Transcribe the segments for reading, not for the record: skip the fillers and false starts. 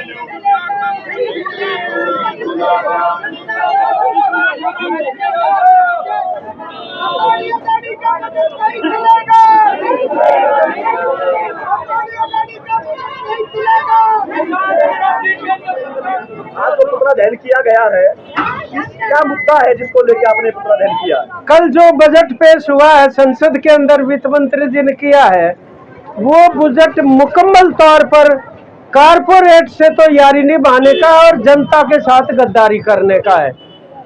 आज तो पुतला दहन किया गया है, क्या मुद्दा है जिसको लेकर आपने पुतला दहन किया? कल जो बजट पेश हुआ है संसद के अंदर वित्त मंत्री जी ने किया है, वो बजट मुकम्मल तौर पर कारपोरेट से तो यारी निभाने का और जनता के साथ गद्दारी करने का है।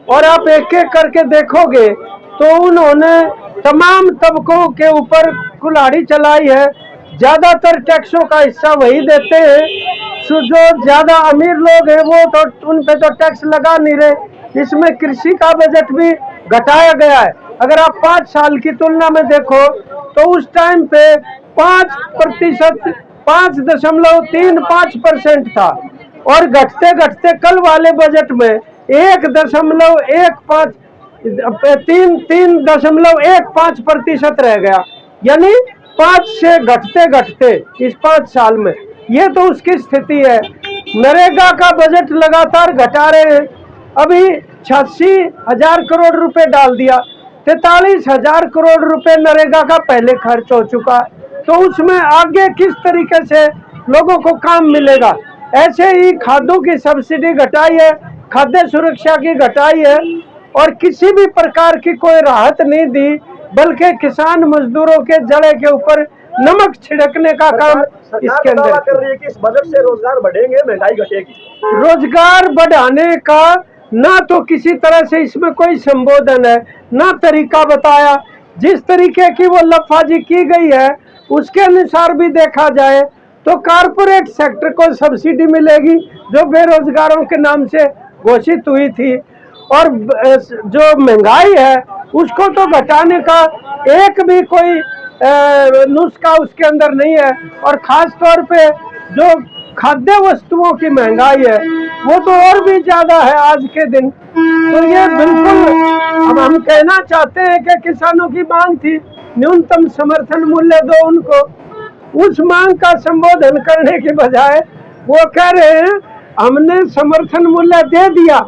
और आप एक एक करके देखोगे तो उन्होंने तमाम तबकों के ऊपर कुल्हाड़ी चलाई है। ज्यादातर टैक्सों का हिस्सा वही देते हैं, जो ज्यादा अमीर लोग हैं वो तो उन पे तो टैक्स लगा नहीं रहे। इसमें कृषि का बजट भी घटाया गया है। अगर आप 5 साल की तुलना में देखो तो उस टाइम पे 5% 5.35% था और घटते घटते कल वाले बजट में 3.15% रह गया। यानी 5 से घटते घटते इस 5 साल में ये तो उसकी स्थिति है। नरेगा का बजट लगातार घटा रहे हैं। अभी 86,000 करोड़ रुपए डाल दिया, 43,000 करोड़ रुपए नरेगा का पहले खर्च हो चुका है, तो उसमें आगे किस तरीके से लोगों को काम मिलेगा। ऐसे ही खादों की सब्सिडी घटाई है, खाद्य सुरक्षा की घटाई है और किसी भी प्रकार की कोई राहत नहीं दी, बल्कि किसान मजदूरों के जड़े के ऊपर नमक छिड़कने का काम इसके अंदर कर रही है कि इस बजट से रोजगार बढ़ेंगे, महंगाई घटेगी। रोजगार बढ़ाने का ना तो किसी तरह से इसमें कोई संबोधन है, ना तरीका बताया। जिस तरीके की वो लफाजी की गई है उसके अनुसार भी देखा जाए तो कारपोरेट सेक्टर को सब्सिडी मिलेगी जो बेरोजगारों के नाम से घोषित हुई थी, और जो महंगाई है उसको तो घटाने का एक भी कोई नुस्खा उसके अंदर नहीं है। और खास तौर पे जो खाद्य वस्तुओं की महंगाई है वो तो और भी ज्यादा है आज के दिन। तो ये बिल्कुल अब हम कहना चाहते हैं कि किसानों की मांग थी न्यूनतम समर्थन मूल्य दो उनको, उस मांग का संबोधन करने के बजाय वो कह रहे हैं हमने समर्थन मूल्य दे दिया,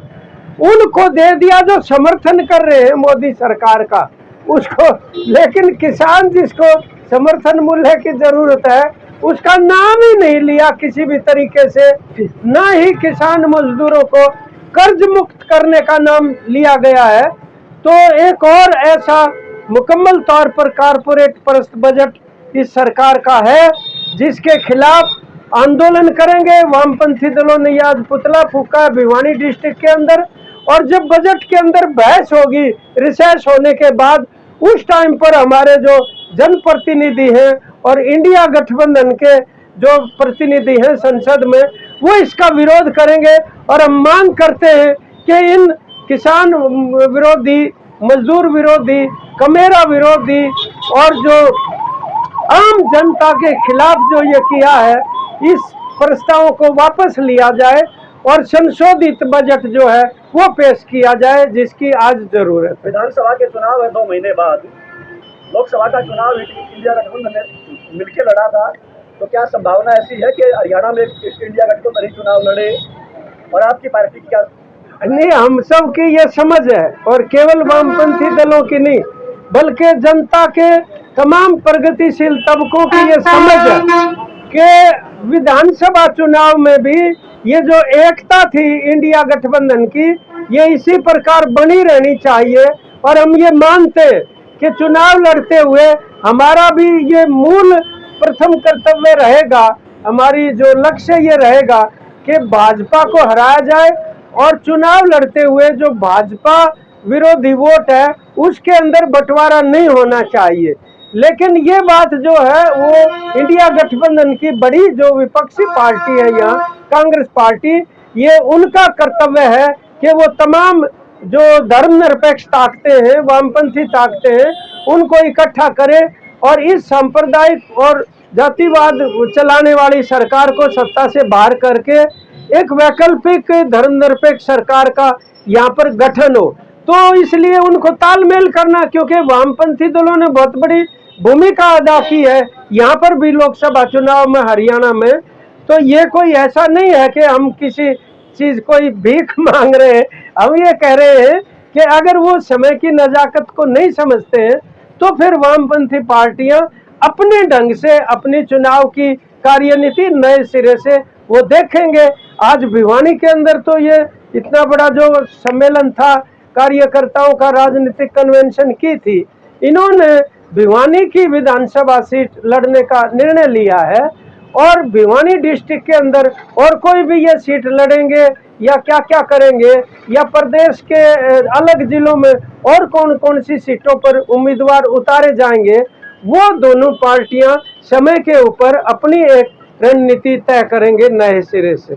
उनको दे दिया जो समर्थन कर रहे हैं मोदी सरकार का उसको। लेकिन किसान जिसको समर्थन मूल्य की जरूरत है उसका नाम ही नहीं लिया किसी भी तरीके से, ना ही किसान मजदूरों को कर्ज मुक्त करने का नाम लिया गया है। तो एक और ऐसा मुकम्मल तौर पर कारपोरेट परस्त बजट इस सरकार का है जिसके खिलाफ आंदोलन करेंगे। वामपंथी दलों ने आज पुतला फूका है भिवानी डिस्ट्रिक्ट के अंदर, और जब बजट के अंदर बहस होगी रिसेस होने के बाद उस टाइम पर हमारे जो जनप्रतिनिधि हैं और इंडिया गठबंधन के जो प्रतिनिधि हैं संसद में वो इसका विरोध करेंगे। और हम मांग करते हैं कि इन किसान विरोधी, मजदूर विरोधी, कमेरा विरोधी और जो आम जनता के खिलाफ जो ये किया है इस प्रस्तावों को वापस लिया जाए और संशोधित बजट जो है वो पेश किया जाए जिसकी आज जरूरत है। विधानसभा के चुनाव है 2 महीने बाद, लोकसभा का चुनाव इंडिया गठबंधन ने मिलकर लड़ा था, तो क्या संभावना ऐसी है कि हरियाणा में इंडिया गठबंधन ही चुनाव लड़े और आपकी पार्टी की क्या? नहीं, हम सब की ये समझ है और केवल वामपंथी दलों की नहीं बल्कि जनता के तमाम प्रगतिशील तबकों की ये समझ है कि विधानसभा चुनाव में भी ये जो एकता थी इंडिया गठबंधन की ये इसी प्रकार बनी रहनी चाहिए। और हम ये मानते कि चुनाव लड़ते हुए हमारा भी ये मूल प्रथम कर्तव्य रहेगा, हमारी जो लक्ष्य ये रहेगा कि भाजपा को हराया जाए और चुनाव लड़ते हुए जो भाजपा विरोधी वोट है उसके अंदर बंटवारा नहीं होना चाहिए। लेकिन ये बात जो है वो इंडिया गठबंधन की बड़ी जो विपक्षी पार्टी है यहाँ कांग्रेस पार्टी, ये उनका कर्तव्य है कि वो तमाम जो धर्मनिरपेक्ष ताकतें हैं, वामपंथी ताकतें हैं, उनको इकट्ठा करे और इस सांप्रदायिक और जातिवाद चलाने वाली सरकार को सत्ता से बाहर करके एक वैकल्पिक धर्मनिरपेक्ष सरकार का यहाँ पर गठन हो। तो इसलिए उनको तालमेल करना, क्योंकि वामपंथी दलों ने बहुत बड़ी भूमिका अदा की है यहाँ पर भी लोकसभा चुनाव में हरियाणा में, तो ये कोई ऐसा नहीं है कि हम किसी चीज कोई भीख मांग रहे हैं। हम ये कह रहे हैं कि अगर वो समय की नजाकत को नहीं समझते हैं तो फिर वामपंथी पार्टियां अपने ढंग से अपनी चुनाव की कार्यनीति नए सिरे से वो देखेंगे। आज भिवानी के अंदर तो ये इतना बड़ा जो सम्मेलन था, कार्यकर्ताओं का राजनीतिक कन्वेंशन की थी, इन्होंने भिवानी की विधानसभा सीट लड़ने का निर्णय लिया है और भिवानी डिस्ट्रिक्ट के अंदर और कोई भी ये सीट लड़ेंगे या क्या क्या करेंगे या प्रदेश के अलग जिलों में और कौन कौन सी सीटों पर उम्मीदवार उतारे जाएंगे, वो दोनों पार्टियां समय के ऊपर अपनी एक रणनीति तय करेंगे नए सिरे से।